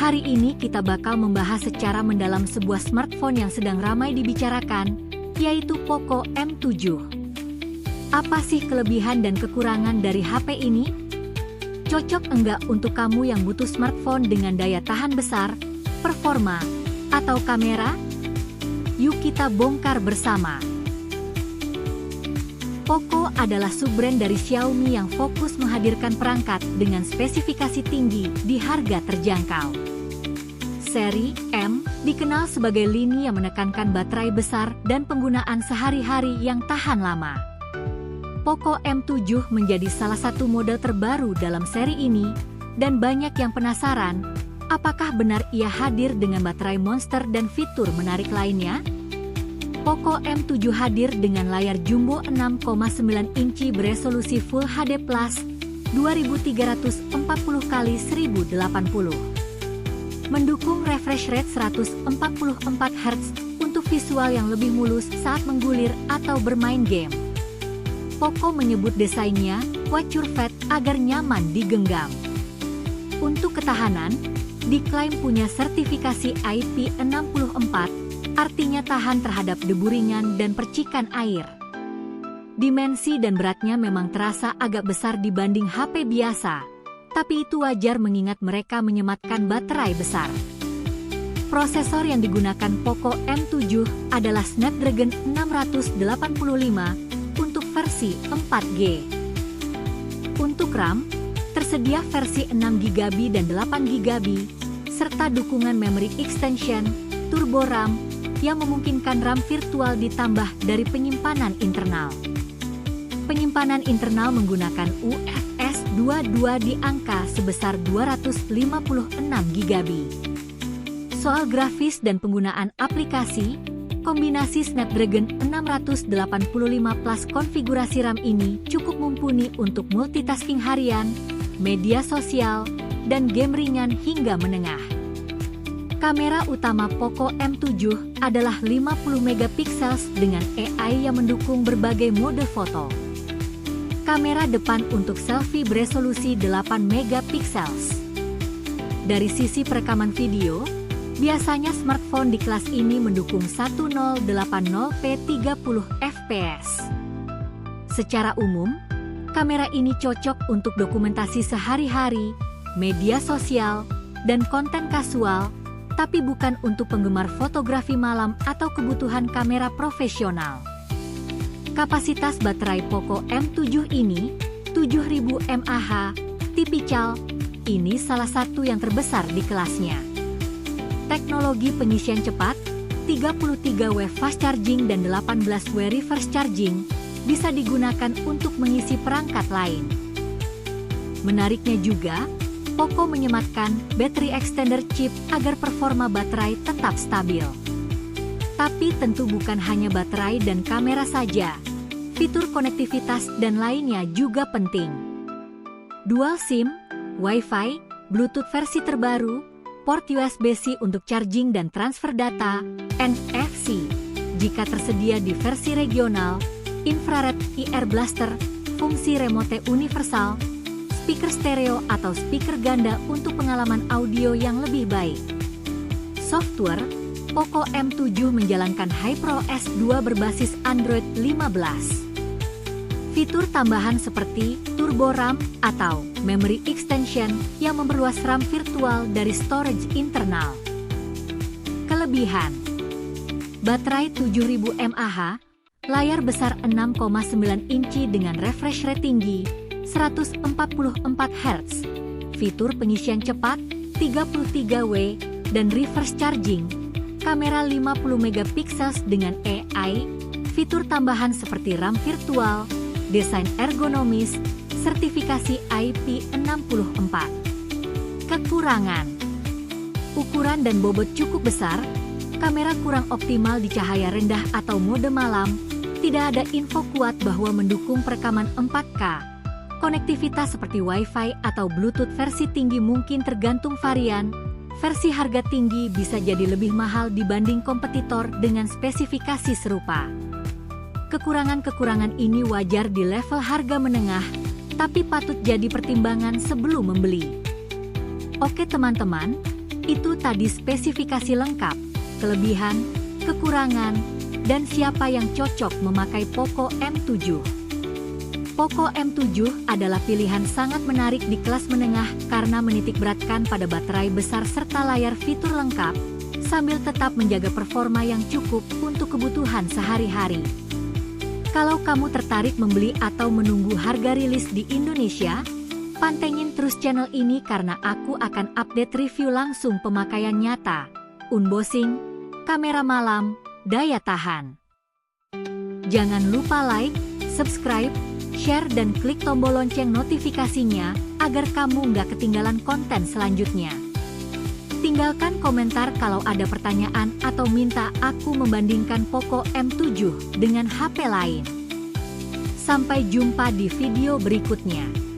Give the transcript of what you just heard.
Hari ini kita bakal membahas secara mendalam sebuah smartphone yang sedang ramai dibicarakan, yaitu Poco M7. Apa sih kelebihan dan kekurangan dari HP ini? Cocok enggak untuk kamu yang butuh smartphone dengan daya tahan besar, performa, atau kamera? Yuk kita bongkar bersama. Poco adalah sub-brand dari Xiaomi yang fokus menghadirkan perangkat dengan spesifikasi tinggi di harga terjangkau. Seri M dikenal sebagai lini yang menekankan baterai besar dan penggunaan sehari-hari yang tahan lama. Poco M7 menjadi salah satu model terbaru dalam seri ini, dan banyak yang penasaran, apakah benar ia hadir dengan baterai monster dan fitur menarik lainnya? Poco M7 hadir dengan layar jumbo 6,9 inci beresolusi Full HD+, 2340x1080. Mendukung refresh rate 144 Hz untuk visual yang lebih mulus saat menggulir atau bermain game. Poco menyebut desainnya Quature Fat agar nyaman digenggam. Untuk ketahanan, diklaim punya sertifikasi IP64, artinya tahan terhadap debu ringan dan percikan air. Dimensi dan beratnya memang terasa agak besar dibanding HP biasa, tapi itu wajar mengingat mereka menyematkan baterai besar. Prosesor yang digunakan Poco M7 adalah Snapdragon 685 untuk versi 4G. Untuk RAM, tersedia versi 6GB dan 8GB, serta dukungan memory extension, turbo RAM, yang memungkinkan RAM virtual ditambah dari penyimpanan internal. Penyimpanan internal menggunakan UFS 2.2 di angka sebesar 256GB. Soal grafis dan penggunaan aplikasi, kombinasi Snapdragon 685 plus konfigurasi RAM ini cukup mumpuni untuk multitasking harian, media sosial, dan game ringan hingga menengah. Kamera utama Poco M7 adalah 50MP dengan AI yang mendukung berbagai mode foto. Kamera depan untuk selfie beresolusi 8MP. Dari sisi perekaman video, biasanya smartphone di kelas ini mendukung 1080p 30fps. Secara umum, kamera ini cocok untuk dokumentasi sehari-hari, media sosial, dan konten kasual, tapi bukan untuk penggemar fotografi malam atau kebutuhan kamera profesional. Kapasitas baterai Poco M7 ini, 7000 mAh, tipikal, ini salah satu yang terbesar di kelasnya. Teknologi pengisian cepat, 33W fast charging dan 18W reverse charging, bisa digunakan untuk mengisi perangkat lain. Menariknya juga, Poco menyematkan battery extender chip agar performa baterai tetap stabil. Tapi tentu bukan hanya baterai dan kamera saja, fitur konektivitas dan lainnya juga penting. Dual SIM, Wi-Fi, Bluetooth versi terbaru, port USB-C untuk charging dan transfer data, NFC, jika tersedia di versi regional, infrared IR blaster, fungsi remote universal, speaker stereo atau speaker ganda untuk pengalaman audio yang lebih baik. Software, Poco M7 menjalankan HyperOS 2 berbasis Android 15. Fitur tambahan seperti turbo RAM atau memory extension yang memperluas RAM virtual dari storage internal. Kelebihan: baterai 7000 mAh, layar besar 6,9 inci dengan refresh rate tinggi, 144 Hz, fitur pengisian cepat, 33W, dan reverse charging, kamera 50MP dengan AI, fitur tambahan seperti RAM virtual, desain ergonomis, sertifikasi IP64. Kekurangan: ukuran dan bobot cukup besar, kamera kurang optimal di cahaya rendah atau mode malam, tidak ada info kuat bahwa mendukung perekaman 4K. Konektivitas seperti Wi-Fi atau Bluetooth versi tinggi mungkin tergantung varian. Versi harga tinggi bisa jadi lebih mahal dibanding kompetitor dengan spesifikasi serupa. Kekurangan-kekurangan ini wajar di level harga menengah, tapi patut jadi pertimbangan sebelum membeli. Oke teman-teman, Itu tadi spesifikasi lengkap, kelebihan, kekurangan, dan siapa yang cocok memakai Poco M7. Poco M7 adalah pilihan sangat menarik di kelas menengah karena menitikberatkan pada baterai besar serta layar fitur lengkap, sambil tetap menjaga performa yang cukup untuk kebutuhan sehari-hari. Kalau kamu tertarik membeli atau menunggu harga rilis di Indonesia, pantengin terus channel ini karena aku akan update review langsung pemakaian nyata, unboxing, kamera malam, daya tahan. Jangan lupa like, subscribe, share dan klik tombol lonceng notifikasinya agar kamu nggak ketinggalan konten selanjutnya. Tinggalkan komentar kalau ada pertanyaan atau minta aku membandingkan Poco M7 dengan HP lain. Sampai jumpa di video berikutnya.